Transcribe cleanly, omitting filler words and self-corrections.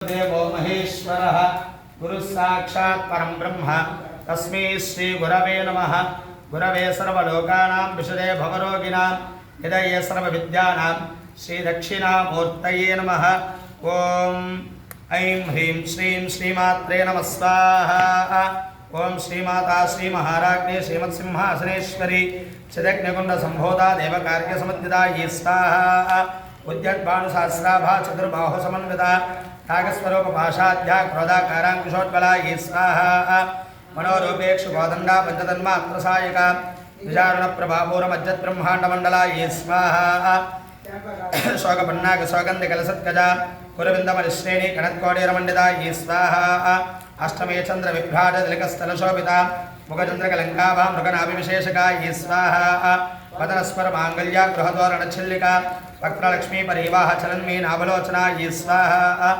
देवो महेश्वरः गुरुः साक्षात् परं ब्रह्म तस्मै श्री गुरवे नमः। गुरवे सर्वलोकानां विशदे भवरोगिणां हृदये सर्वविद्यानां श्री दक्षिणामूर्तये नमः। ओम ऐं ह्रीं श्रीं श्रीमात्रे नमः स्वाहा। ओम श्रीमाता श्री महाराज्ञे श्रीमत्सिंहासनेश्वरी चिदग्निकुंड संभोधा देवकार्यसमुद्यता ये स्वाहा। उद्यद्भानुसहस्राभा चतुर्बाहु समन्विता नागस्वरूप पाशाध्या क्रोधाकारांकुशोज्वला ये स्वाहा। मनोरूपेक्षु गोदंडा पंचतन्मात्रसायिका विचारण प्रभापूरमज्जत् ब्रह्मांडमंडला ये स्वाहा। शोकपन्नाग सौगंध कलसत्कजा कुरविंदमनिश्रेणी कणत्कोटीरमंडिता ये स्वाहा। अष्टमे चंद्र विभ्राट तिलकस्थलशोभिता मुखचंद्रकलंकाभा मृगनाभिविशेषका ये स्वाहा। वदनस्वर मांगल्या गृहद्वारणच्छिल्लिका वक्रलक्ष्मी परिवाह चलन्मी नाभलोचना ये स्वाहा।